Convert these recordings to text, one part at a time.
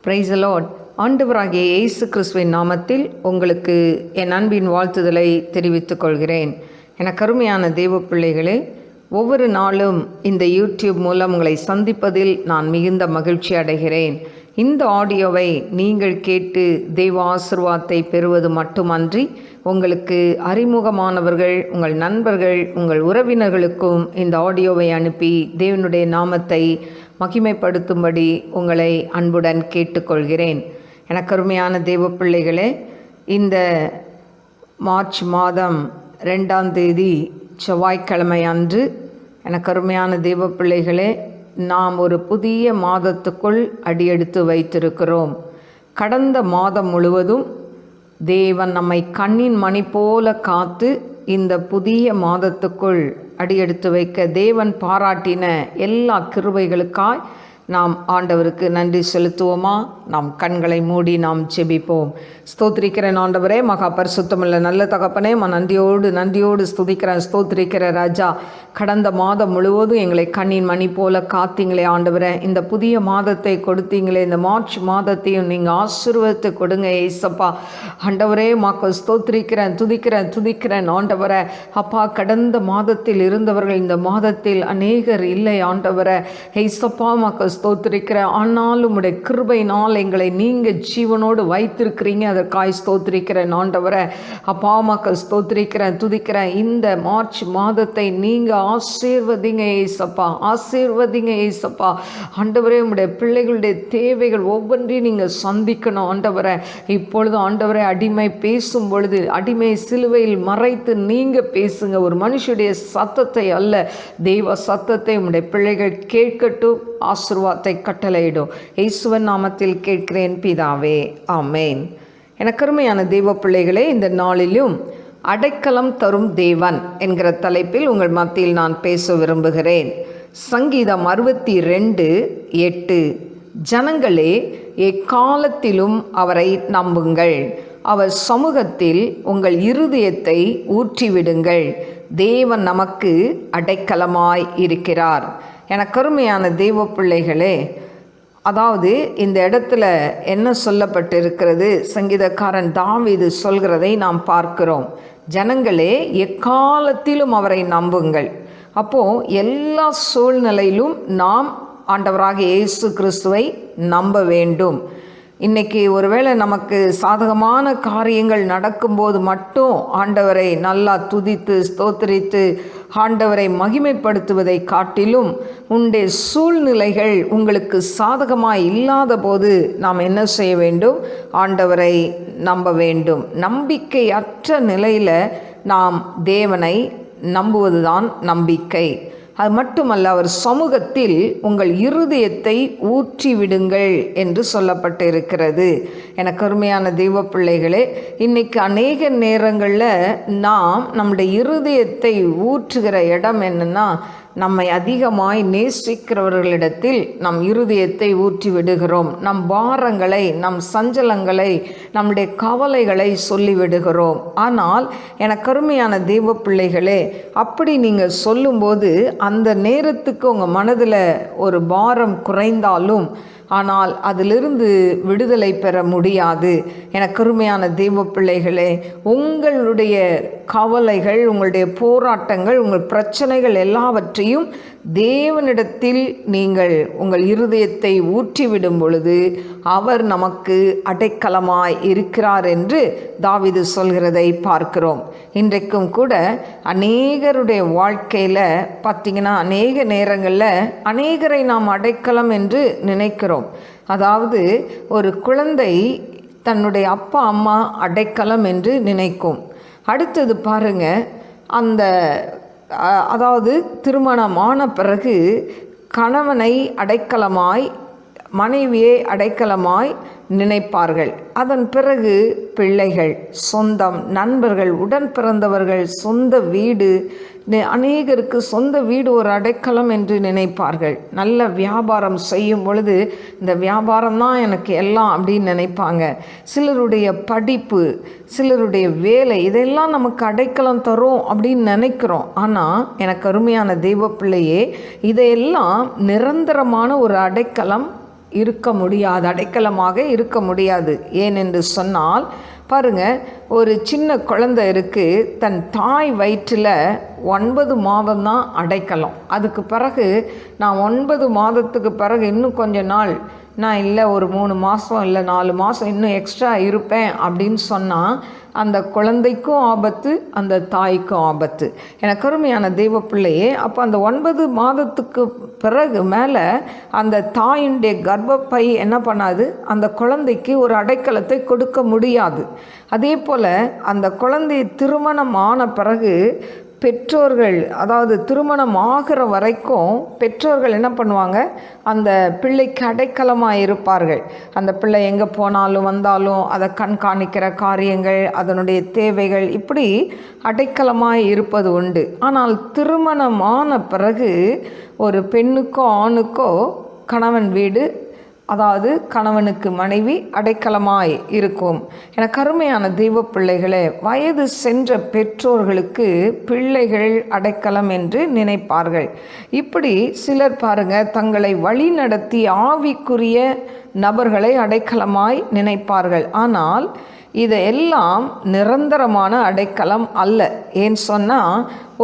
Praise the Lord. ஆண்டவராகிய இயேசு கிறிஸ்துவின் நாமத்தில் உங்களுக்கு என் அன்பின் வாழ்த்துதலை தெரிவித்துக் கொள்கிறேன். எனக்கு அருமையான தேவ பிள்ளைகளே, ஒவ்வொரு நாளும் இந்த யூடியூப் மூலம் உங்களை சந்திப்பதில் நான் மிகுந்த மகிழ்ச்சி அடைகிறேன். இந்த ஆடியோவை நீங்கள் கேட்டு தெய்வ ஆசீர்வாதத்தை பெறுவது மட்டுமன்றி, உங்களுக்கு அறிமுகமானவர்கள், உங்கள் நண்பர்கள், உங்கள் உறவினர்களுக்கும் இந்த ஆடியோவை அனுப்பி தேவனுடைய நாமத்தை மகிமைப்படுத்தும்படி உங்களை அன்புடன் கேட்டுக்கொள்கிறேன். எனக்கு அருமையான தேவ பிள்ளைகளே, இந்த மார்ச் மாதம் 2ஆம் தேதி செவ்வாய்க்கிழமை அன்று எனக்கு அருமையான தேவ பிள்ளைகளே, நாம் ஒரு புதிய மாதத்துக்குள் அடியெடுத்து வைத்திருக்கிறோம். கடந்த மாதம் முழுவதும் தேவன் நம்மை கண்ணின் மணி போல காத்து இந்த புதிய மாதத்துக்குள் அடியெடுத்து வைக்க தேவன் பாராட்டின எல்லா கிருபைகளுக்காய் நாம் ஆண்டவருக்கு நன்றி செலுத்துவோமா? நாம் கண்களை மூடி நாம் ஜெபிப்போம். ஸ்தோத்திரிக்கிறேன் ஆண்டவரே, மகா பரிசுத்தமுள்ள நல்ல தகப்பனே, நன்றியோடு ஸ்துதிக்கிறேன், ஸ்தோத்திரிக்கிற ராஜா. கடந்த மாதம் முழுவதும் எங்களை கண்ணின் மணி போல காத்தீங்களே ஆண்டவரே. இந்த புதிய மாதத்தை கொடுத்தீங்களே, இந்த மார்ச் மாதத்தையும் நீங்கள் ஆசீர்வாதத்தை கொடுங்க ஏசப்பா. ஆண்டவரே, மாக்கு ஸ்தோத்திரிக்கிறேன், துதிக்கிறேன் ஆண்டவரே. அப்பா, கடந்த மாதத்தில் இருந்தவர்கள் இந்த மாதத்தில் அநேகர் இல்லை ஆண்டவரே. ஏசப்பா, மாக்கு ஸ்தோத்திரிக்கிறேன். ஆனாலும் உடைய கிருபையினால் எங்களை நீங்கள் ஜீவனோடு வைத்திருக்கிறீங்க, அதற்காய் ஸ்தோத்திரிக்கிறேன் ஆண்டவரே. அப்பா, மாக்கு ஸ்தோத்திரிக்கிறேன், துதிக்கிறேன். இந்த மார்ச் மாதத்தை நீங்கள் ஆசீர்வதிங்க ஏசப்பா. ஆண்டவரே, உடைய பிள்ளைகளுடைய தேவைகள் ஒவ்வொன்றையும் நீங்கள் சந்திக்கணும் ஆண்டவரே. இப்பொழுது ஆண்டவரே, அடிமை பேசும் பொழுது அடிமை சிலுவையில் மறைத்து நீங்கள் பேசுங்க. ஒரு மனுஷனுடைய சத்தத்தை அல்ல, தெய்வ சத்தத்தை உடைய பிள்ளைகள் கேட்கட்டும். ஆசீர்வாதத்தை கட்டளையிடும். இயேசுவின் நாமத்தில் கேட்கிறேன் பிதாவே, ஆமேன். எனக்கு அருமையான தெய்வ பிள்ளைகளே, இந்த நாளிலும் அடைக்கலம் தரும் தேவன் என்கிற தலைப்பில் உங்கள் மத்தியில் நான் பேச விரும்புகிறேன். சங்கீதம் 62:8, ஜனங்களே, எக்காலத்திலும் அவரை நம்புங்கள், அவர் சமூகத்தில் உங்கள் இருதயத்தை ஊற்றிவிடுங்கள், தேவன் நமக்கு அடைக்கலமாய் இருக்கிறார். எனக்கு அருமையான தெய்வ பிள்ளைகளே, அதாவது இந்த இடத்துல என்ன சொல்லப்பட்டிருக்கிறது? சங்கீதக்காரன் தாவீது சொல்கிறதை நாம் பார்க்கிறோம். ஜனங்களே, எக்காலத்திலும் அவரை நம்புங்கள். அப்போது எல்லா சூழ்நிலையிலும் நாம் ஆண்டவராக இயேசு கிறிஸ்துவை நம்ப வேண்டும். இன்றைக்கி ஒருவேளை நமக்கு சாதகமான காரியங்கள் நடக்கும்போது மட்டும் ஆண்டவரை நல்லா துதித்து ஸ்தோத்திரித்து ஆண்டவரை மகிமைப்படுத்துவதை காட்டிலும், உன்னுடைய சூழ்நிலைகள் உங்களுக்கு சாதகமாக இல்லாத போது நாம் என்ன செய்ய வேண்டும்? ஆண்டவரை நம்ப வேண்டும். நம்பிக்கையற்ற நிலையில் நாம் தேவனை நம்புவதுதான் நம்பிக்கை. அது மட்டுமல்ல, அவர் சமூகத்தில் உங்கள் இருதயத்தை ஊற்றிவிடுங்கள் என்று சொல்லப்பட்டு இருக்கிறது. எனக்கு அருமையான தெய்வ பிள்ளைகளே, இன்றைக்கி அநேக நேரங்களில் நாம் நம்முடைய இருதயத்தை ஊற்றுகிற இடம் என்னென்னா, நம்மை அதிகமாய் நேசிக்கிறவர்களிடத்தில் நம் இருதயத்தை ஊற்றி விடுகிறோம். நம் பாரங்களை, நம் சஞ்சலங்களை, நம்முடைய கவலைகளை சொல்லிவிடுகிறோம். ஆனால் எனக்கு அருமையான தெய்வ பிள்ளைகளே, அப்படி நீங்கள் சொல்லும்போது அந்த நேரத்துக்கு உங்கள் மனதில் ஒரு பாரம் குறைந்தாலும் ஆனால் அதிலிருந்து விடுதலை பெற முடியாது. எனக்கு அருமையான தெய்வ பிள்ளைகளே, உங்களுடைய கவலைகள், உங்களுடைய போராட்டங்கள், உங்கள் பிரச்சனைகள் எல்லாவற்றையும் தேவனிடத்தில் நீங்கள் உங்கள் இருதயத்தை ஊற்றிவிடும் பொழுது அவர் நமக்கு அடைக்கலமாய் இருக்கிறார் என்று தாவீது சொல்கிறதை பார்க்கிறோம். இன்றைக்கும் கூட அநேகருடைய வாழ்க்கையில் பார்த்திங்கன்னா, அநேக நேரங்களில் அநேகரை நாம் அடைக்கலம் என்று நினைக்கிறோம். அதாவது ஒரு குழந்தை தன்னுடைய அப்பா அம்மா அடைக்கலம் என்று நினைக்கும். அடுத்தது பாருங்க, அதாவது திருமணமான பிறகு கணவனை அடைக்கலமாய், மனைவியை அடைக்கலமாய் நினைப்பார்கள். அதன் பிறகு பிள்ளைகள், சொந்தம், நண்பர்கள், உடன் பிறந்தவர்கள், சொந்த வீடு, அநேகருக்கு சொந்த வீடு ஒரு அடைக்கலம் என்று நினைப்பார்கள். நல்ல வியாபாரம் செய்யும் பொழுது இந்த வியாபாரம் தான் எனக்கு எல்லாம் அப்படின்னு நினைப்பாங்க. சிலருடைய படிப்பு, சிலருடைய வேலை, இதெல்லாம் நமக்கு அடைக்கலம் தரும் அப்படின்னு நினைக்கிறோம். ஆனால் எனக்கு அருமையான தெய்வ பிள்ளையே, இதையெல்லாம் நிரந்தரமான ஒரு அடைக்கலம் இருக்க முடியாது, அடைக்கலமாக இருக்க முடியாது. ஏனென்று சொன்னால் பாருங்க, ஒரு சின்ன குழந்தை இருக்குது, தன் தாய் வயிற்றில் 9 மாதம்தான் அடைக்கலம். அதுக்கு பிறகு நான் 9 மாதத்துக்கு பிறகு இன்னும் கொஞ்ச நாள் நான் இல்லை, ஒரு 3 மாதம் இல்லை 4 மாதம் இன்னும் எக்ஸ்ட்ரா இருப்பேன் அப்படின்னு சொன்னால் அந்த குழந்தைக்கும் ஆபத்து, அந்த தாய்க்கும் ஆபத்து. எனக்கு அருமையான தெய்வ பிள்ளையே, அப்போ அந்த 9 மாதத்துக்கு பிறகு மேலே அந்த தாயினுடைய கர்ப்பப்பை என்ன பண்ணாது, அந்த குழந்தைக்கு ஒரு அடைக்கலத்தை கொடுக்க முடியாது. அதே போல் அந்த குழந்தை திருமணம் ஆன பிறகு பெற்றோர்கள், அதாவது திருமணம் ஆகிற வரைக்கும் பெற்றோர்கள் என்ன பண்ணுவாங்க, அந்த பிள்ளைக்கு அடைக்கலமாக இருப்பார்கள். அந்த பிள்ளை எங்கே போனாலும் வந்தாலும் அதை கண்காணிக்கிற காரியங்கள், அதனுடைய தேவைகள், இப்படி அடைக்கலமாக இருப்பது உண்டு. ஆனால் திருமணமான பிறகு ஒரு பெண்ணுக்கோ ஆணுக்கோ கணவன் வீடு, அதாவது கணவனுக்கு மனைவி அடைக்கலமாய் இருக்கும். எனக்கு அருமையான தெய்வ பிள்ளைகளே, வயது சென்ற பெற்றோர்களுக்கு பிள்ளைகள் அடைக்கலம் என்று நினைப்பார்கள். இப்படி சிலர் பாருங்க, தங்களை வழி நடத்தி ஆவிக்குரிய நபர்களை அடைக்கலமாய் நினைப்பார்கள். ஆனால் இதெல்லாம் நிரந்தரமான அடைக்கலம் அல்ல. ஏன்னு சொன்னால்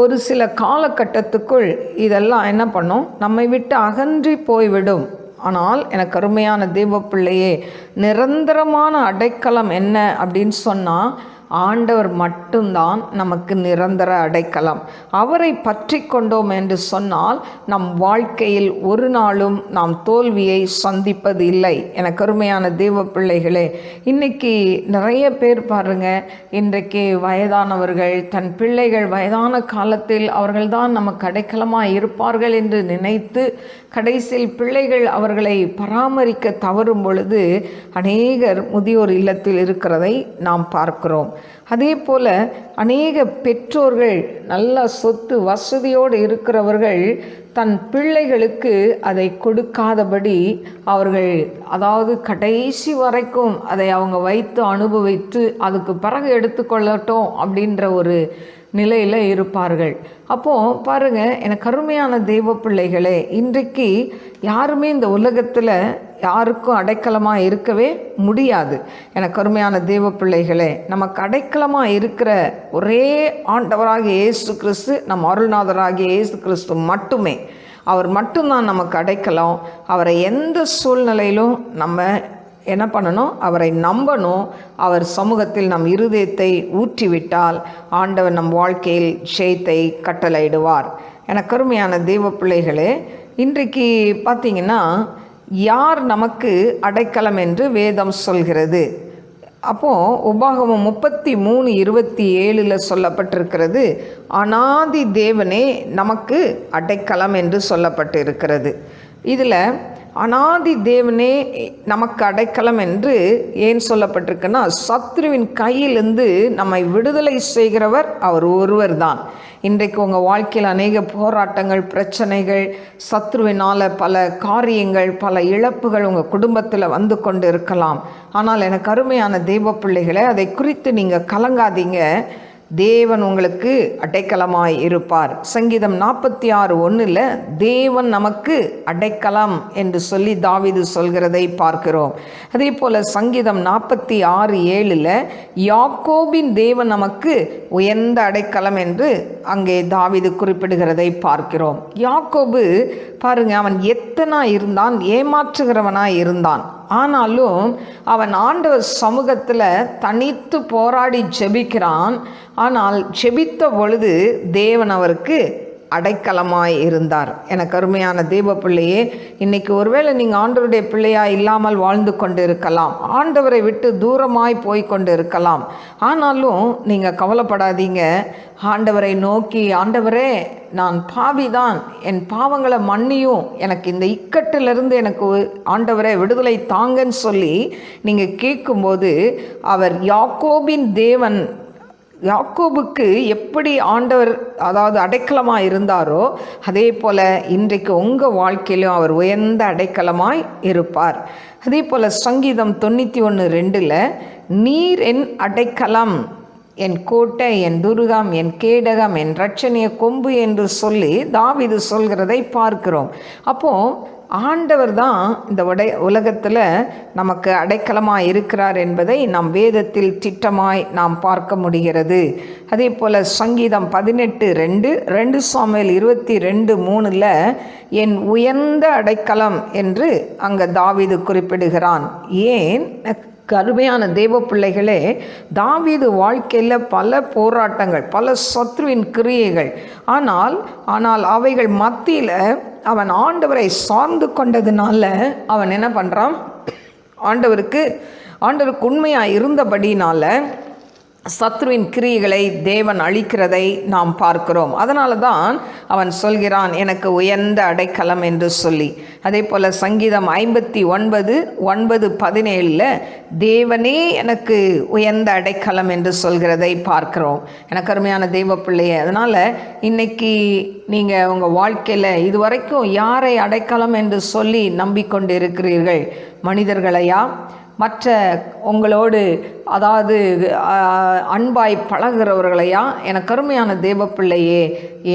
ஒரு சில காலகட்டத்துக்குள் இதெல்லாம் என்ன பண்ணும், நம்மை விட்டு அகன்றி போய்விடும். ஆனால் எனக்கு அருமையான தெய்வ பிள்ளையே, நிரந்தரமான அடைக்கலம் என்ன அப்படின்னு சொன்னால் ஆண்டவர் மட்டும்தான் நமக்கு நிரந்தர அடைக்கலம். அவரை பற்றி கொண்டோம் என்று சொன்னால் நம் வாழ்க்கையில் ஒரு நாளும் நாம் தோல்வியை சந்திப்பது இல்லை. எனக்கு அருமையான தெய்வ பிள்ளைகளே, இன்றைக்கி நிறைய பேர் பாருங்க, இன்றைக்கு வயதானவர்கள் தன் பிள்ளைகள் வயதான காலத்தில் அவர்கள்தான் நமக்கு அடைக்கலமாக இருப்பார்கள் என்று நினைத்து கடைசியில் பிள்ளைகள் அவர்களை பராமரிக்க தவறும் பொழுது அநேகர் முதியோர் இல்லத்தில் இருக்கிறதை நாம் பார்க்கிறோம். அதே போல் அநேக பெற்றோர்கள் நல்ல சொத்து வசதியோடு இருக்கிறவர்கள் தன் பிள்ளைகளுக்கு அதை கொடுக்காதபடி அவர்கள், அதாவது கடைசி வரைக்கும் அதை அவங்க வைத்து அனுபவித்து அதுக்கு பிறகு எடுத்துக்கொள்ளட்டும் அப்படின்ற ஒரு நிலையில் இருப்பார்கள். அப்போது பாருங்கள், எனக்கு அருமையான தெய்வ பிள்ளைகளே, இன்றைக்கு யாருமே இந்த உலகத்தில் யாருக்கும் அடைக்கலமாக இருக்கவே முடியாது. எனக்கு அருமையான தெய்வ பிள்ளைகளே, நமக்கு அடைக்கலமாக இருக்கிற ஒரே ஆண்டவராகிய இயேசு கிறிஸ்து, நம் அருள்நாதராகிய இயேசு கிறிஸ்து மட்டுமே. அவர் மட்டும்தான் நமக்கு அடைக்கலம். அவரை எந்த சூழ்நிலையிலும் நம்ம என்ன பண்ணணும், அவரை நம்பணும். அவர் சமூகத்தில் நம் இருதயத்தை ஊற்றிவிட்டால் ஆண்டவர் நம் வாழ்க்கையில் ஜெயத்தை கட்டளையிடுவார். எனக்கு அருமையான தெய்வ பிள்ளைகளே, இன்றைக்கு பார்த்திங்கன்னா யார் நமக்கு அடைக்கலம் என்று வேதம் சொல்கிறது. அப்போது உபாகமம் 33:27 சொல்லப்பட்டிருக்கிறது, அநாதி தேவனே நமக்கு அடைக்கலம் என்று சொல்லப்பட்டு இருக்கிறது. இதில் அநாதி தேவனே நமக்கு அடைக்கலம் என்று ஏன் சொல்லப்பட்டிருக்குன்னா, சத்ருவின் கையிலிருந்து நம்மை விடுதலை செய்கிறவர் அவர் ஒருவர் தான். இன்றைக்கு உங்கள் வாழ்க்கையில் அநேக போராட்டங்கள், பிரச்சனைகள், சத்ருவினால் பல காரியங்கள், பல இழப்புகள் உங்கள் குடும்பத்தில் வந்து கொண்டு இருக்கலாம். ஆனால் எனக்கு அருமையான தெய்வ பிள்ளைகளை, அதை குறித்து நீங்கள் கலங்காதீங்க. தேவன் உங்களுக்கு அடைக்கலமாய் இருப்பார். சங்கீதம் 46:1 தேவன் நமக்கு அடைக்கலம் என்று சொல்லி தாவீது சொல்கிறதை பார்க்கிறோம். அதே போல் சங்கீதம் 46:7 யாக்கோபின் தேவன் நமக்கு உயர்ந்த அடைக்கலம் என்று அங்கே தாவீது குறிப்பிடுகிறதை பார்க்கிறோம். யாக்கோபு பாருங்க, அவன் எத்தனாய் இருந்தான், ஏமாற்றுகிறவனாய் இருந்தான். ஆனாலும் அவன் ஆண்டவர் சமூகத்தில் தனித்து போராடி ஜெபிக்கிறான். ஆனால் ஜெபித்த பொழுது தேவன் அவருக்கு அடைக்கலமாய் இருந்தார். எனக்கு அருமையான தெய்வ பிள்ளையே, இன்றைக்கி ஒருவேளை நீங்கள் ஆண்டவருடைய பிள்ளையாக இல்லாமல் வாழ்ந்து கொண்டு இருக்கலாம், ஆண்டவரை விட்டு தூரமாய் போய் கொண்டு இருக்கலாம். ஆனாலும் நீங்கள் கவலைப்படாதீங்க. ஆண்டவரை நோக்கி, ஆண்டவரே நான் பாவிதான், என் பாவங்களை மன்னியும், எனக்கு இந்த இக்கட்டிலிருந்து எனக்கு ஆண்டவரே விடுதலை தாங்கன்னு சொல்லி நீங்கள் கேட்கும்போது, அவர் யாக்கோபின் தேவன், யாக்கோபுக்கு எப்படி ஆண்டவர் அதாவது அடைக்கலமாக இருந்தாரோ அதே போல் இன்றைக்கு உங்கள் வாழ்க்கையிலும் அவர் உயர்ந்த அடைக்கலமாய் இருப்பார். அதே போல் சங்கீதம் 91:2 நீர் என் அடைக்கலம், என் கோட்டை, என் துருகம், என் கேடகம், என் இரட்சணிய கொம்பு என்று சொல்லி தாவீது சொல்கிறதை பார்க்கிறோம். அப்போது ஆண்டவர் தான் இந்த உலகத்தில் நமக்கு அடைக்கலமாக இருக்கிறார் என்பதை நாம் வேதத்தில் திட்டமாய் நாம் பார்க்க முடிகிறது. அதே போல் சங்கீதம் 18:2, 2 சாமுவேல் 22:3 என் உயர்ந்த அடைக்கலம் என்று அங்கே தாவீது குறிப்பிடுகிறான். ஏன் கருமையான தேவ பிள்ளைகளே, தாவீது வாழ்க்கையில் பல போராட்டங்கள், பல சத்ருவின் கிரியைகள், ஆனால் அவைகள் மத்தியில் அவன் ஆண்டவரை சார்ந்து கொண்டதுனால அவன் என்ன பண்ணுறான், ஆண்டவருக்கு உண்மையாக இருந்தபடினால சத்ருவின் கிரியைகளை தேவன் அழிக்கிறதை நாம் பார்க்கிறோம். அதனால தான் அவன் சொல்கிறான் எனக்கு உயர்ந்த அடைக்கலம் என்று சொல்லி. அதே போல் சங்கீதம் 59:9-17 தேவனே எனக்கு உயர்ந்த அடைக்கலம் என்று சொல்கிறதை பார்க்கிறோம். எனக்கு அருமையான தெய்வ பிள்ளையே, அதனால் இன்னைக்கு நீங்கள் உங்கள் வாழ்க்கையில் இதுவரைக்கும் யாரை அடைக்கலம் என்று சொல்லி நம்பிக்கொண்டு இருக்கிறீர்கள்? மனிதர்களையா, மற்ற உங்களோடு அன்பாய் பழகிறவர்களையா? எனக்கு அருமையான தேவ பிள்ளையே,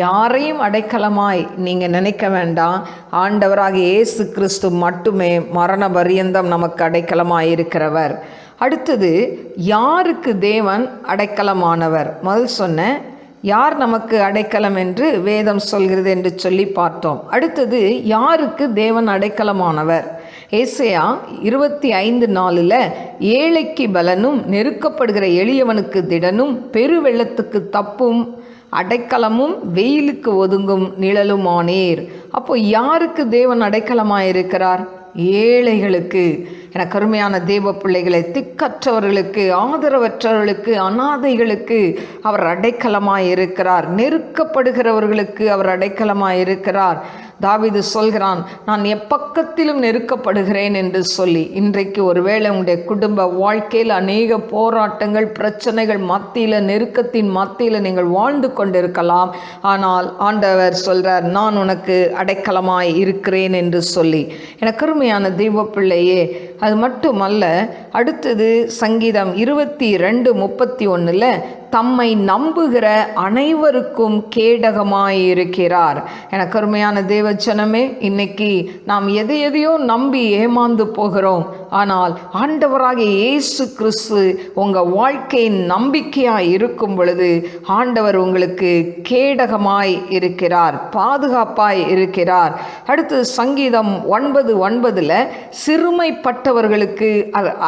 யாரையும் அடைக்கலமாய் நீங்கள் நினைக்க வேண்டாம். ஆண்டவராகிய இயேசு கிறிஸ்து மட்டுமே மரண பரியந்தம் நமக்கு அடைக்கலமாய் இருக்கிறவர். அடுத்தது, யாருக்கு தேவன் அடைக்கலமானவர்? முதல் சொன்ன யார் நமக்கு அடைக்கலம் என்று வேதம் சொல்கிறது என்று சொல்லி பார்த்தோம். அடுத்தது, யாருக்கு தேவன் அடைக்கலமானவர்? ஏசாயா 25:4 ஏழைக்கு பலனும் நெருக்கப்படுகிற எளியவனுக்கு திடனும் பெருவெள்ளத்துக்கு தப்பும் அடைக்கலமும் வெயிலுக்கு ஒதுங்கும் நிழலுமானீர். அப்போ யாருக்கு தேவன் அடைக்கலமாயிருக்கிறார்? ஏழைகளுக்கு. எனக்கு அருமையான தேவ பிள்ளைகளை, திக்கற்றவர்களுக்கு, ஆதரவற்றவர்களுக்கு, அனாதைகளுக்கு அவர் அடைக்கலமாயிருக்கிறார். நெருக்கப்படுகிறவர்களுக்கு அவர் அடைக்கலமாயிருக்கிறார். தாவீது சொல்கிறான், நான் எப்பக்கத்திலும் நெருக்கப்படுகிறேன் என்று சொல்லி. இன்றைக்கு ஒருவேளை உங்களுடைய குடும்ப வாழ்க்கையில் அநேக போராட்டங்கள், பிரச்சனைகள் மத்தியில், நெருக்கத்தின் மத்தியில் நீங்கள் வாழ்ந்து கொண்டிருக்கலாம். ஆனால் ஆண்டவர் சொல்கிறார், நான் உனக்கு அடைக்கலமாய் இருக்கிறேன் என்று சொல்லி. எனக்கு அருமையான தெய்வ பிள்ளையே, அது மட்டுமல்ல, அடுத்தது சங்கீதம் 22:31 தம்மை நம்புகிற அனைவருக்கும் கேடகமாயிருக்கிறார். எனக்கு அருமையான தேவச்சனமே, இன்னைக்கு நாம் எதையோ நம்பி ஏமாந்து போகிறோம். ஆனால் ஆண்டவராகிய இயேசு கிறிஸ்து உங்கள் வாழ்க்கையின் நம்பிக்கையாய் இருக்கும் பொழுது ஆண்டவர் உங்களுக்கு கேடகமாய் இருக்கிறார், பாதுகாப்பாய் இருக்கிறார். அடுத்து சங்கீதம் 9:9 சிறுமைப்பட்டவர்களுக்கு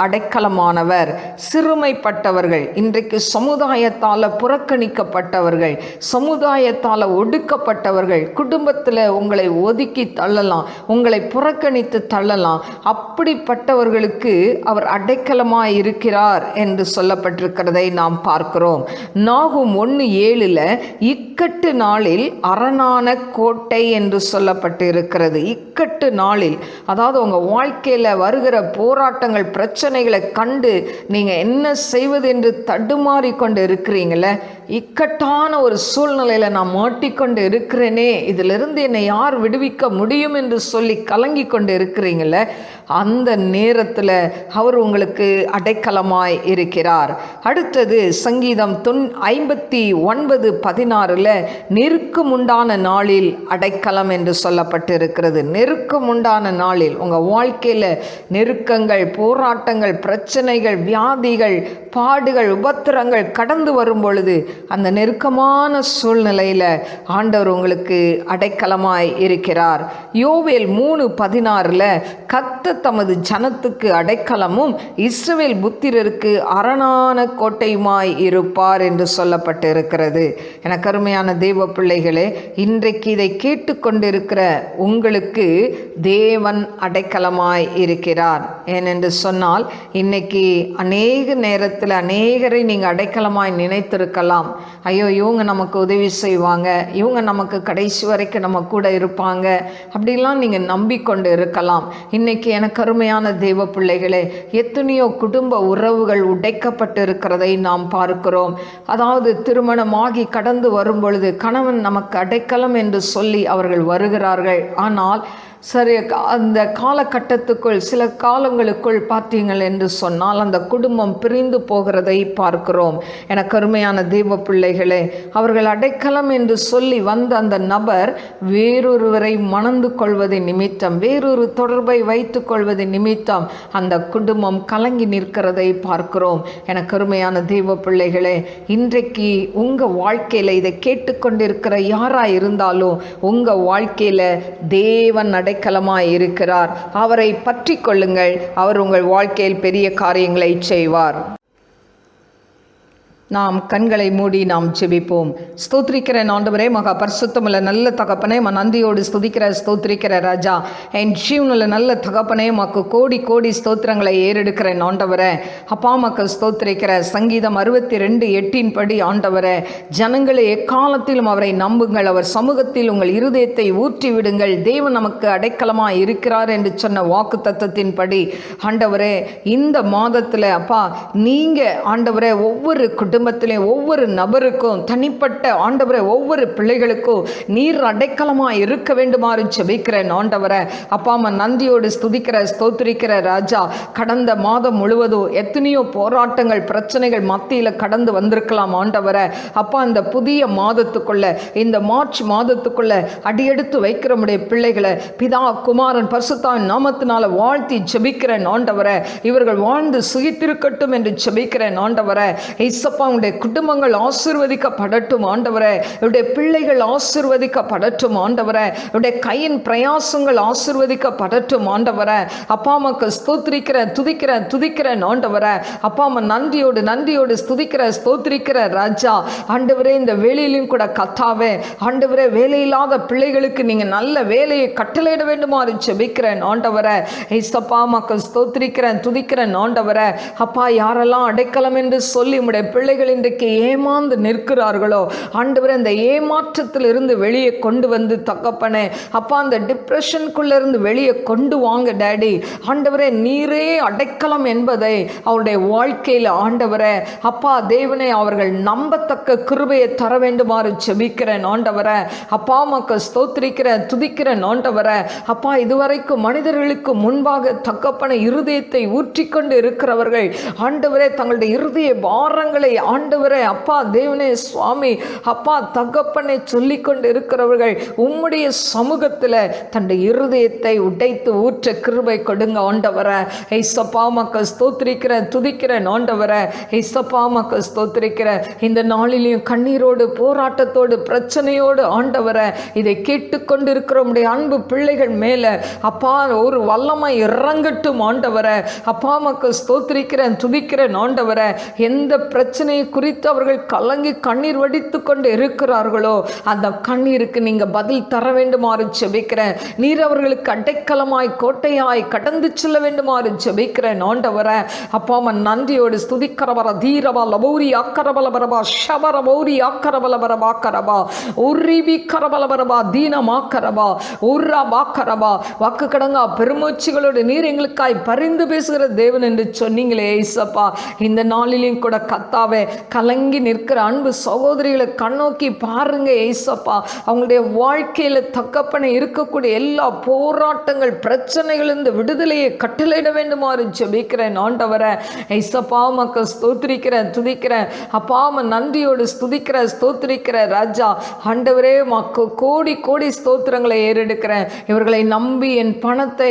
அடைக்கலமானவர். சிறுமைப்பட்டவர்கள், இன்றைக்கு சமுதாய புறக்கணிக்கப்பட்டவர்கள், சமுதாயத்தால் ஒடுக்கப்பட்டவர்கள், குடும்பத்தில் உங்களை ஒதுக்கி தள்ளலாம், உங்களை புறக்கணித்து தள்ளலாம். அப்படிப்பட்டவர்களுக்கு அவர் அடைக்கலமாய் இருக்கிறார் என்று சொல்லப்பட்டிருக்கிறதை நாம் பார்க்கிறோம். நாகும் 1:7 இக்கட்டு நாளில் அரணான கோட்டை என்று சொல்லப்பட்டு இருக்கிறது. இக்கட்டு நாளில், அதாவது உங்கள் வாழ்க்கையில் வருகிற போராட்டங்கள், பிரச்சனைகளை கண்டு நீங்கள் என்ன செய்வது என்று தடுமாறி கொண்டு இருக்கிறீங்கள, இக்கட்டான ஒரு சூழ்நிலையில் நான் மாட்டிக்கொண்டு இருக்கிறேனே, இதிலிருந்து என்னை யார் விடுவிக்க முடியும் என்று சொல்லி கலங்கி கொண்டு இருக்கிறீங்கள, அந்த நேரத்தில் அவர் உங்களுக்கு அடைக்கலமாய் இருக்கிறார். அடுத்தது சங்கீதம் 59:16 நெருக்கமுண்டான நாளில் அடைக்கலம் என்று சொல்லப்பட்டு இருக்கிறது. நெருக்கமுண்டான நாளில் உங்கள் வாழ்க்கையில் நெருக்கங்கள், போராட்டங்கள், பிரச்சனைகள், வியாதிகள், பாடுகள், உபத்திரங்கள் கடந்து வரும் பொழுது அந்த நெருக்கமான சூழ்நிலையில் ஆண்டவர் உங்களுக்கு அடைக்கலமாய் இருக்கிறார். யோவேல் 3:16 கர்த்தர் தமது ஜனத்துக்கு அடைக்கலமும் இஸ்ரவேல் புத்திரருக்கு அரணான கோட்டையுமாய் இருப்பார் என்று சொல்லப்பட்டு இருக்கிறது. எனக்கு அருமையான தேவ பிள்ளைகளே, இன்றைக்கு இதை கேட்டுக்கொண்டிருக்கிற உங்களுக்கு தேவன் அடைக்கலமாய் இருக்கிறார். ஏனென்று சொன்னால், இன்னைக்கு அநேக நேரத்தில் அநேகரை நீங்கள் அடைக்கலமாய் நினைத்திருக்கலாம். ஐயோ, இவங்க நமக்கு உதவி செய்வாங்க, இவங்க நமக்கு கடைசி வரைக்கும் நம்ம கூட இருப்பாங்க, அப்படிலாம் நீங்கள் நம்பிக்கொண்டு இருக்கலாம். இன்னைக்கு எனக்கு அருமையான தேவ பிள்ளைகளே, எத்தனையோ குடும்ப உறவுகள் உடைக்கப்பட்டு இருக்கிறதை நாம் பார்க்கிறோம். அதாவது திருமணமாகி கடந்து வரும் பொழுது கணவன் நமக்கு அடைக்கலம் என்று சொல்லி அவர்கள் வருகிறார்கள். ஆனால் சரி, அந்த காலகட்டத்துக்குள் சில காலங்களுக்குள் பார்த்தீங்கள் என்று சொன்னால் அந்த குடும்பம் பிரிந்து போகிறதை பார்க்கிறோம். எனக்கு அருமையான தெய்வ பிள்ளைகளே, அவர்கள் அடைக்கலம் என்று சொல்லி வந்த அந்த நபர் வேறொருவரை மணந்து கொள்வது நிமித்தம், வேறொரு தொடர்பை வைத்து கொள்வது நிமித்தம் அந்த குடும்பம் கலங்கி நிற்கிறதை பார்க்கிறோம். எனக்கு அருமையான தெய்வ பிள்ளைகளே, இன்றைக்கு உங்கள் வாழ்க்கையில் இதை கேட்டுக்கொண்டிருக்கிற யாராக இருந்தாலும் உங்கள் வாழ்க்கையில் தேவன் அடைக்கலமாய் இருக்கிறார். அவரை பற்றி கொள்ளுங்கள். அவர் உங்கள் வாழ்க்கையில் பெரிய காரியங்களை செய்வார். நாம் கண்களை மூடி நாம் ஜெபிப்போம். ஸ்தோத்திரிக்கிற ஆண்டவரே, மகா பரிசுத்தமுள்ள நல்ல தகப்பனே, நந்தியோடு ஸ்துதிக்கிற ஸ்தோத்திரிக்கிற ராஜா, என் ஜீவனுள்ள நல்ல தகப்பனே, மக்கு கோடி கோடி ஸ்தோத்திரங்களை ஏறெடுக்கிற ஆண்டவரே. அப்பா மக்கு ஸ்தோத்திரிக்கிற சங்கீதம் 62:8 படி ஆண்டவரே, ஜனங்களை எக்காலத்திலும் அவரை நம்புங்கள், அவர் சமூகத்தில் உங்கள் இருதயத்தை ஊற்றி விடுங்கள், தேவன் நமக்கு அடைக்கலமாக இருக்கிறார் என்று சொன்ன வாக்கு தத்தத்தின் படி ஆண்டவரே, இந்த மாதத்தில் அப்பா நீங்கள் ஆண்டவரே ஒவ்வொரு குடும்பத்திலே ஒவ்வொரு நபருக்கும் தனிப்பட்ட ஆண்டவரை ஒவ்வொரு பிள்ளைகளுக்கும் நீர் அடைக்கலமாக இருக்க வேண்டுமாறு ஜெபிக்கிறேன் ஆண்டவரை. அப்பா அம்மா நந்தியோடு ஸ்துதிக்கிற ஸ்தோத்திரிக்கிற ராஜா, கடந்த மாதம் முழுவதும் எத்தனையோ போராட்டங்கள் பிரச்சனைகள் மத்தியில் கடந்து வந்திருக்கலாம் ஆண்டவரை. அப்பா இந்த புதிய மாதத்துக்குள்ள, இந்த மார்ச் மாதத்துக்குள்ள அடியெடுத்து வைக்கிற முடிய பிள்ளைகளை பிதா குமாரன் பரிசுத்தாவின் நாமத்தினால வாழ்த்தி ஜெபிக்கிறேன் ஆண்டவரை. இவர்கள் வாழ்ந்து சுகித்திருக்கட்டும் என்று ஜெபிக்கிறேன் ஆண்டவரை. இசப்பா உங்களுடைய குடும்பங்கள் ஆசீர்வதிக்கப்படட்டும் ஆண்டவரே. இவருடைய பிள்ளைகள் ஆசீர்வதிக்கப்படட்டும் ஆண்டவரே. இவருடைய கையின் பிரயாசங்கள் ஆசீர்வதிக்கப்படட்டும் ஆண்டவரே. அப்பா அம்மாக்கு ஸ்தோத்திரிக்கிற துதிக்கிற ஆண்டவரே. அப்பா அம்மா நன்றியோடு ஸ்துதிக்கிற ஸ்தோத்திரிக்கிற ராஜா ஆண்டவரே. இந்த வேலையிலும் கூட கத்தாவே ஆண்டவரே, வேலையில்லாத பிள்ளைகளுக்கு நீங்க நல்ல வேலையை கட்டளையிட வேண்டுமாறு ஜெபிக்கிறேன் ஆண்டவரே. இசப்பா அம்மாக்கு ஸ்தோத்திரிக்கிறேன் துதிக்கிறேன் ஆண்டவரே. அப்பா யாரெல்லாம் அடைக்கலம் என்று சொல்லி உம்முடைய பிள்ளைகள் இன்றைக்கு ஏமாந்து நிற்கிறார்களோ ஆண்டவரே, அந்த ஏமாற்றத்தில் இருந்து வெளியே கொண்டு வந்து தகப்பனே, அப்பா அந்த டிப்ரெஷனுக்குள்ள இருந்து வெளியே கொண்டு வாங்க டாடி ஆண்டவரே. நீரே அடைக்கலம் என்பதை அவருடைய வாழ்க்கையில் ஆண்டவரே அப்பா தேவனே அவர்கள் நம்பத்தக்க கிருபையை தர வேண்டுமாறு ஜெபிக்கிறேன் ஆண்டவரே. அப்பா மக்கள் ஸ்தோத்திரிக்கிற துதிக்கிறேன் ஆண்டவரே. அப்பா இதுவரைக்கும் மனிதர்களுக்கு முன்பாக தகப்பனை இருதயத்தை ஊற்றிக்கொண்டு இருக்கிறவர்கள் ஆண்டவரே தங்களுடைய இருதய பாரங்களை ஆண்டவரே அப்பா தேவனே சுவாமி அப்பா தகப்பனை சொல்லிக்கொண்டு இருக்கிறவர்கள் உம்முடைய சமூகத்தில் தன்னுடைய இருதயத்தை உடைத்து ஊற்ற கிருபை கொடுங்க ஆண்டவரே. ஏசப்பா மக்கள் ஸ்தோத்திரிக்கிற துதிக்கிற ஆண்டவரே. ஏசப்பா மக்கள் ஸ்தோத்திரிக்கிற இந்த நாளிலையும் கண்ணீரோடு போராட்டத்தோடு பிரச்சனையோடு ஆண்டவரை இதை கேட்டுக்கொண்டு இருக்கிற உம்முடைய அன்பு பிள்ளைகள் மேலே அப்பா ஒரு வல்லமை இறங்கட்டும் ஆண்டவரை. அப்பா மக்கள் ஸ்தோத்திரிக்கிறேன் துதிக்கிறேன் ஆண்டவரை. எந்த பிரச்சனையை குறித்து அவர்கள் கலங்கி கண்ணீர் வடித்து கொண்டு இருக்கிறார்களோ அந்த கண்ணீருக்கு நீங்க பதில் தர வேண்டுமாறு ஜெபிக்கிறேன். நீர் அவர்களுக்கு அடைக்கலமாய் கோட்டையாய் கடந்து செல்ல வேண்டுமாறு ஜெபிக்கிறேன் ஆண்டவரை. அப்பா அம்மா நன்றியோடு ஸ்துதிக்கிறவர தீரவா லபௌரி ஆக்கரபலபரபா ஷபரபௌரி ஆக்கரபலபரபாக்கரபா உரிபி கரபலபரபா தீனமாக்கரபா உர்ரா பாக்கரபா வாக்கு கடங்கா பெருமூச்சுகளோடு நீர் எங்களுக்காய் பரிந்து பேசுகிற தேவன் என்று சொன்னீங்களே ஏசப்பா. இந்த நாளிலையும் கூட கத்தாவே கலங்கி நிற்கிற அன்பு சகோதரிகளை கண்ணோக்கி பாருங்க ஏசப்பா. அவங்களுடைய வாழ்க்கையில் தகப்பனை இருக்கக்கூடிய எல்லா போராட்டங்கள் பிரச்சனைகளிலிருந்து விடுதலையை கட்டளையிட வேண்டுமாறு ஜெபிக்கிறேன் ஆண்டவரை. ஏசப்பா மக்கள் ஸ்தோத்திரிக்கிறேன் துதிக்கிறேன் அப்பா அம்மா நன்றியோடு ஸ்துதிக்கிற ஸ்தோத்திரிக்கிற ராஜா ஆண்டவரே. மக்கு கோடி கோடி ஸ்தோத்திரங்களை ஏறெடுக்கிறேன். இவர்களை நம்பி என் பணத்தை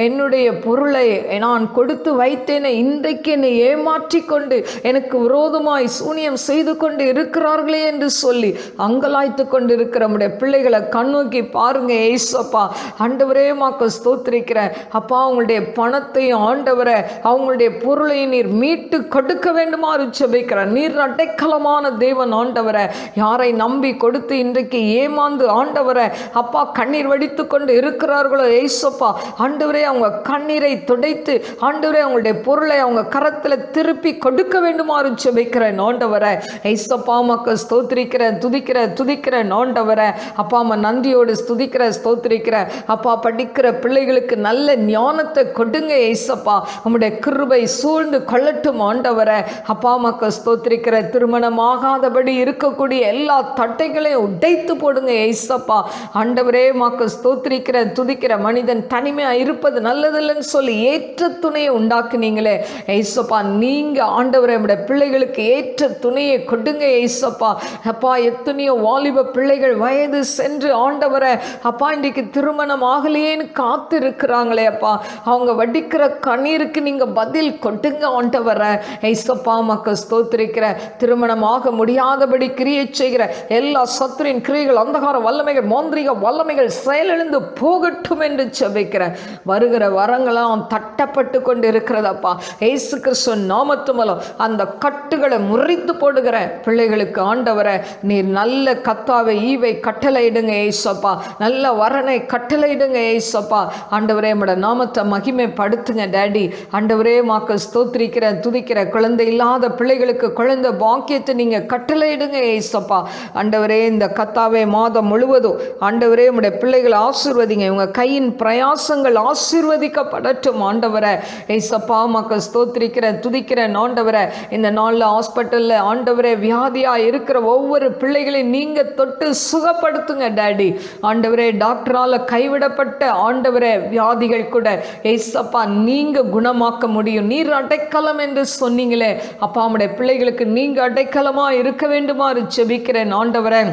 என்னுடைய பொருளை நான் கொடுத்து வைத்தேனே, இன்றைக்கு என்னை ஏமாற்றி கொண்டு எனக்கு விரோதமாய் சூனியம் செய்து கொண்டு இருக்கிறார்களே என்று சொல்லி அங்கலாய்த்து கொண்டு இருக்கிற நம்முடைய பிள்ளைகளை கண்ணோக்கி பாருங்க ஏசப்பா. ஆண்டவரே மாக்கு ஸ்தோத்திரிக்கிறேன் அப்பா. அவங்களுடைய பணத்தையும் ஆண்டவரை அவங்களுடைய பொருளையும் நீர் மீட்டு கொடுக்க வேண்டுமாறு ஜெபிக்கிறேன். நீர் அடைக்கலமான தேவன் ஆண்டவரை. யாரை நம்பி கொடுத்து இன்றைக்கு ஏமாந்து ஆண்டவரை அப்பா கண்ணீர் வடித்து கொண்டு இருக்கிறார்களோ ஏசப்பா ஆண்டவரே, அவங்க கண்ணீரை துடைத்து ஆண்டவரே அவங்களுடைய பொருளை அவங்க கரத்தில் திருப்பி கொடுக்க வேண்டுமாறு ஜெபிக்கிறேன் ஆண்டவரே. ஏசப்பா உமக்கு ஸ்தோத்திரிக்கிறேன், துதிக்கிறேன் ஆண்டவரே. அப்பா அம்மா நன்றியோடு ஸ்தோத்திரிக்கிறேன் அப்பா. படிக்கிற பிள்ளைகளுக்கு நல்ல ஞானத்தை கொடுங்க ஏசப்பா. உம்முடைய கிருபை சூழ்ந்து கொள்ளட்டும் ஆண்டவரே. அப்பா உமக்கு ஸ்தோத்திரிக்கிறேன். திருமணமாகாதபடி இருக்கக்கூடிய எல்லா தட்டைகளையும் உடைத்து போடுங்க ஏசப்பா. ஆண்டவரே உமக்கு ஸ்தோத்திரிக்கிறேன், துதிக்கிறேன். மனிதன் தனிமையா இருப்பது நல்லதில்லைன்னு சொல்லி ஏற்ற துணையை உண்டாக்குனீங்களே ஏசப்பா. நீங்க ஆண்டவரே நம்முடைய பிள்ளைகளுக்கு ஏற்ற துணையை கொடுங்க ஏசப்பா. அப்பா எத்தனையோ வாலிப பிள்ளைகள் வயது சென்று ஆண்டவரே அப்பா இன்றைக்கு திருமணம் ஆகலையேன்னு காத்து இருக்கிறாங்களே அப்பா. அவங்க வடிக்கிற கண்ணீருக்கு நீங்க பதில் கொடுங்க ஆண்டவரே. ஏசப்பா உமக்கு ஸ்தோத்திரிக்கிற. திருமணம் ஆக முடியாதபடி கிரியை செய்கிற எல்லா சத்துரின் கிரியைகள், அந்தகார வல்லமைகள், மாந்திரிக வல்லமைகள் செயலிழந்து போகட்டும் என்று ஜெபிக்கிறேன். வருகிற வரங்களாம் தட்டப்பட்டு கொண்டு இருக்கிறதப்பா. ஏசு கிறிஸ்து நாமத்து மூலம் அந்த கட்டுகளை முறித்து போடுகிற பிள்ளைகளுக்கு ஆண்டவரை நீர் நல்ல கத்தாவை ஈவை கட்டளையிடுங்க ஏசப்பா. நல்ல வரனை கட்டளையிடுங்க ஏசப்பா. ஆண்டவரே நம்முடைய நாமத்தை மகிமைப்படுத்துங்க டாடி. ஆண்டவரே மாக்கு ஸ்தோத்திரிக்கிறேன், துதிக்கிறேன். குழந்தை இல்லாத பிள்ளைகளுக்கு குழந்தை பாக்கியத்தை நீங்க கட்டளையிடுங்க ஏசப்பா. ஆண்டவரே இந்த கத்தாவை மாதம் முழுவதும் ஆண்டவரே நம்முடைய பிள்ளைகளை ஆசீர்வதிங்க. இவங்க கையின் பிரயாசங்கள் ஆசீர்வதிக்கப்படட்டும் ஆண்டவரே. ஏசப்பா மாக்கு ஸ்தோத்திரிக்கிறேன், துதிக்கிறேன் ஆண்டவரே. இந்த நாளில் ஹாஸ்பிட்டலில் ஆண்டவரே வியாதியா இருக்கிற ஒவ்வொரு பிள்ளைகளையும் நீங்க தொட்டு சுகப்படுத்துங்க டாடி. ஆண்டவரே டாக்டரால் கைவிடப்பட்ட ஆண்டவரே வியாதிகள் கூட ஏசப்பா நீங்க குணமாக்க முடியும். நீர் அடைக்கலம் என்று சொன்னீங்களே அப்பா. நம்முடைய பிள்ளைகளுக்கு நீங்க அடைக்கலமா இருக்க வேண்டுமாறு ஜெபிக்கிறேன் ஆண்டவரே.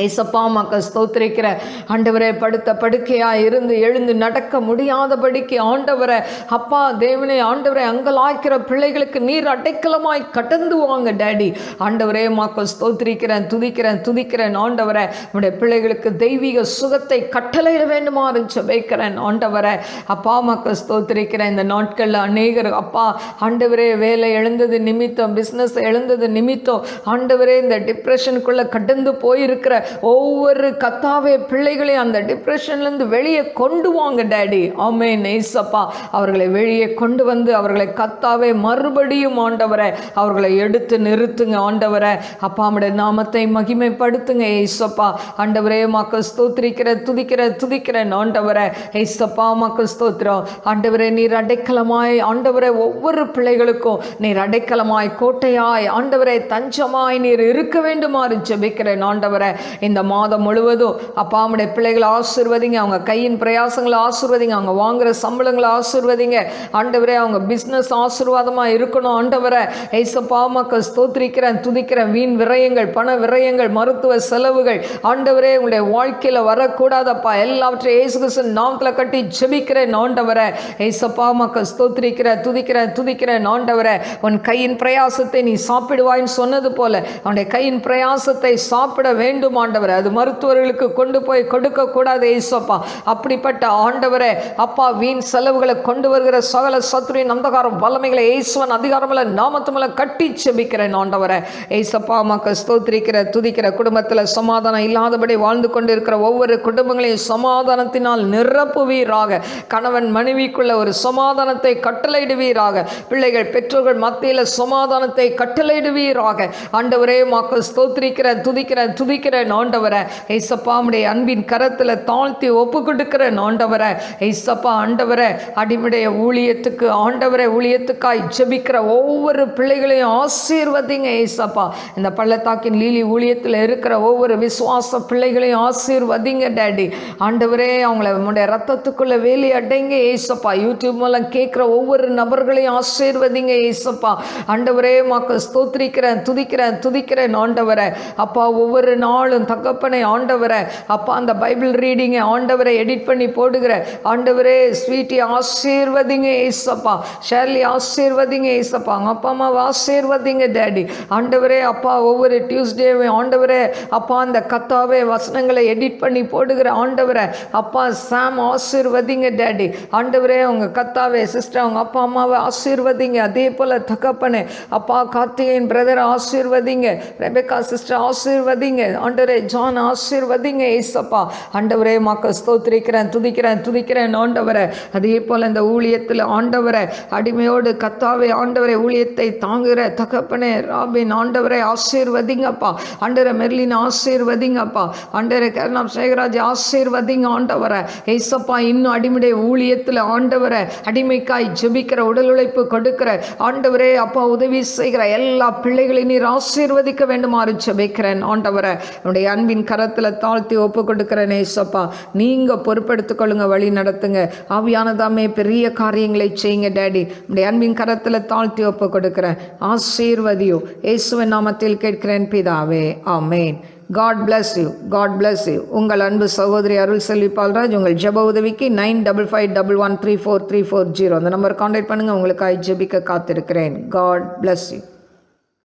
ஏசப்பா உமக்கு ஸ்தோத்திரிக்கிற. ஆண்டவரே படுத்த படுக்கையாக இருந்து எழுந்து நடக்க முடியாதபடிக்கு ஆண்டவரை அப்பா தேவனே ஆண்டவரை அங்கலாய்க்கிற பிள்ளைகளுக்கு நீர் அடைக்கலமாய் கடந்து வாங்க டாடி. ஆண்டவரே உமக்கு ஸ்தோத்திரிக்கிறேன், துதிக்கிறேன் ஆண்டவரை. நம்முடைய பிள்ளைகளுக்கு தெய்வீக சுகத்தை கட்டளையிட வேண்டுமாறு ஜெபிக்கிறேன் ஆண்டவரை. அப்பா உமக்கு ஸ்தோத்திரிக்கிறேன். இந்த நாட்களில் அநேகர் அப்பா ஆண்டவரே வேலை எழுந்தது நிமித்தம், பிஸ்னஸ் எழுந்தது நிமித்தம் ஆண்டவரே இந்த டிப்ரெஷனுக்குள்ளே கடந்து போயிருக்கிற ஒவ்வொரு கத்தாவே பிள்ளைகளையும் அந்த டிப்ரெஷன்லேருந்து வெளியே கொண்டு வாங்க டாடி. ஆமென் ஏசப்பா. அவர்களை வெளியே கொண்டு வந்து அவர்களை கத்தாவே மறுபடியும் ஆண்டவரை அவர்களை எடுத்து நிறுத்துங்க ஆண்டவரை. அப்பா நம்முடைய நாமத்தை மகிமைப்படுத்துங்க ஏசப்பா. ஆண்டவரே உமக்கு ஸ்தோத்திரிக்கிறேன், துதிக்கிறேன் ஆண்டவரை. ஏசப்பா உமக்கு ஸ்தோத்திரம். ஆண்டவரே நீர் அடைக்கலமாய் ஆண்டவரை ஒவ்வொரு பிள்ளைகளுக்கும் நீர் அடைக்கலமாய் கோட்டையாய் ஆண்டவரை தஞ்சமாய் நீர் இருக்க வேண்டுமாறு ஜெபிக்கிறேன் ஆண்டவரை. இந்த மாதம் முழுவதும் அப்பா உம்முடைய பிள்ளைகளை ஆசீர்வதிங்க. அவங்க கையின் பிரயாசங்களை ஆசீர்வதிங்க. அவங்க வாங்குகிற சம்பளங்களை ஆசீர்வதிங்க ஆண்டவரே. அவங்க பிஸ்னஸ் ஆசீர்வாதமாக இருக்கணும் ஆண்டவரை. ஏசப்பா உமக்கு ஸ்தோத்திரிக்கிறேன், துதிக்கிறேன். வீண் விரயங்கள், பண விரயங்கள், மருத்துவ செலவுகள் ஆண்டவரே உங்களுடைய வாழ்க்கையில் வரக்கூடாதப்பா. எல்லாவற்றையும் இயேசு கிறிஸ்துவின் நாமத்தில் கட்டி ஜெபிக்கிறேன் ஆண்டவரை. ஏசப்பா உமக்கு ஸ்தோத்திரிக்கிறேன், துதிக்கிறேன் ஆண்டவரை. உன் கையின் பிரயாசத்தை நீ சாப்பிடுவாய்ன்னு சொன்னது போல அவனுடைய கையின் பிரயாசத்தை சாப்பிட வேண்டும் ஆண்டவரே. அது மருத்துவர்களுக்கு கொண்டு போய் கொடுக்க கூடாது ஏசப்பா. அப்படிப்பட்ட ஆண்டவரே அப்பா வீண் செலவுகளை கொண்டு வருகிற சகல சத்துருவின் அந்தகார வல்லமைகளை இயேசுவின் அதிகாரமுள்ள நாமத்துமுள்ள கட்டி ஜெபிக்கிறேன் ஆண்டவரே. ஏசப்பா உமக்கு ஸ்தோத்திரிக்கிற, துதிக்கிற. குடும்பத்தில் சமாதானம் இல்லாதபடி வாழ்ந்து கொண்டு இருக்கிற ஒவ்வொரு குடும்பங்களையும் சமாதானத்தினால் நிரப்புவீராக. கணவன் மனைவிக்குள்ள ஒரு சமாதானத்தை கட்டளையிடுவீராக. பிள்ளைகள் பெற்றோர்கள் மத்தியில் சமாதானத்தை கட்டளையிடுவீராக ஆண்டவரே. உமக்கு ஸ்தோத்திரிக்கிறேன், துதிக்கிறேன் ஆண்டவரை. ஏசப்பா உம்முடைய அன்பின் கரத்தில் தாழ்த்தி ஒப்பு கொடுக்கிறேன் ஆண்டவரை. ஏசப்பா ஆண்டவரை அடிமுடைய ஊழியத்துக்கு ஆண்டவரை ஊழியத்துக்காய் ஜெபிக்கிற ஒவ்வொரு பிள்ளைகளையும் ஆசீர்வதிங்க ஏசப்பா. இந்த பள்ளத்தாக்கின் லீலி ஊழியத்தில் இருக்கிற ஒவ்வொரு விசுவாச பிள்ளைகளையும் ஆசீர்வதிங்க டாடி. ஆண்டவரே அவங்கள உம்முடைய ரத்தத்துக்குள்ள வேலி அடைங்க ஏசப்பா. யூடியூப் மூலம் கேட்குற ஒவ்வொரு நபர்களையும் ஆசீர்வதிங்க ஏசப்பா. ஆண்டவரே உமக்கு ஸ்தோத்திரிக்கிறேன், துதிக்கிறேன் ஆண்டவரை. அப்பா ஒவ்வொரு நாளும் தகப்பனை ஆண்டவரை அப்பா அந்த பைபிள் ரீடிங்கை ஆண்டவரை எடிட் பண்ணி போடுகிற ஆண்டவரே ஸ்வீட்டி ஆசீர்வதிங்க ஏசப்பா. ஷேர்லி ஆசீர்வதிங்க ஏசப்பா. அவங்க அப்பா அம்மாவை ஆசீர்வதிங்க டாடி. ஆண்டவரே அப்பா ஒவ்வொரு டியூஸ்டேவே ஆண்டவரே அப்பா அந்த கத்தாவே வசனங்களை எடிட் பண்ணி போடுகிற ஆண்டவரை அப்பா சாம் ஆசீர்வதிங்க டாடி. ஆண்டவரே அவங்க கத்தாவே சிஸ்டர் அவங்க அப்பா அம்மாவை ஆசீர்வதிங்க. அதே போல் தகப்பனே அப்பா கார்த்திகேயன் பிரதர் ஆசீர்வதிங்க. ரெபேக்கா சிஸ்டர் ஆசீர்வதிங்க ஆண்டவரே. ஆண்டவரே ஜான் ஆசீர்வதிங்க ஏசப்பா. ஆண்டவரே மக்கள் ஸ்தோத்திரிக்கிறேன், துதிக்கிறேன் ஆண்டவரே. அதே போல் இந்த ஊழியத்தில் ஆண்டவரை அடிமையோடு கத்தாவே ஆண்டவரை ஊழியத்தை தாங்குகிற தகப்பனே ராபின் ஆண்டவரை ஆசீர்வதிங்கப்பா. ஆண்டவரை மெர்லின் ஆசீர்வதிங்கப்பா. ஆண்டவரை கருணாம் சேகராஜ் ஆசீர்வதிங்க ஆண்டவரை ஏசப்பா. இன்னும் அடிமையுடைய ஊழியத்தில் ஆண்டவரை அடிமைக்காய் ஜெபிக்கிற உடல் உழைப்பு கொடுக்கிற ஆண்டவரே அப்பா உதவி செய்கிற எல்லா பிள்ளைகளையும் நீர் ஆசீர்வதிக்க வேண்டுமாறு ஜெபிக்கிறேன் ஆண்டவரை. என்னுடைய அன்பின் கரத்தில் தாழ்த்தி ஒப்பு கொடுக்கிறேன் ஏசப்பா. நீங்கள் பொறுப்பெடுத்துக் கொள்ளுங்க, வழி நடத்துங்க. ஆவியானதாமே பெரிய காரியங்களை செய்யுங்க டேடி. என்னுடைய அன்பின் கரத்தில் தாழ்த்தி ஒப்பு கொடுக்கிறேன். ஆசீர்வதியோ இயேசுவின் நாமத்தில் கேட்கிறேன் பிதாவே, ஆமேன். God bless you. God bless you. உங்கள் அன்பு சகோதரி அருள் செல்வி பால்ராஜ். உங்கள் ஜெப உதவிக்கு 9551134340 அந்த நம்பர் கான்டாக்ட் பண்ணுங்கள். உங்களுக்காக ஜெபிக்க காத்திருக்கிறேன். God bless you.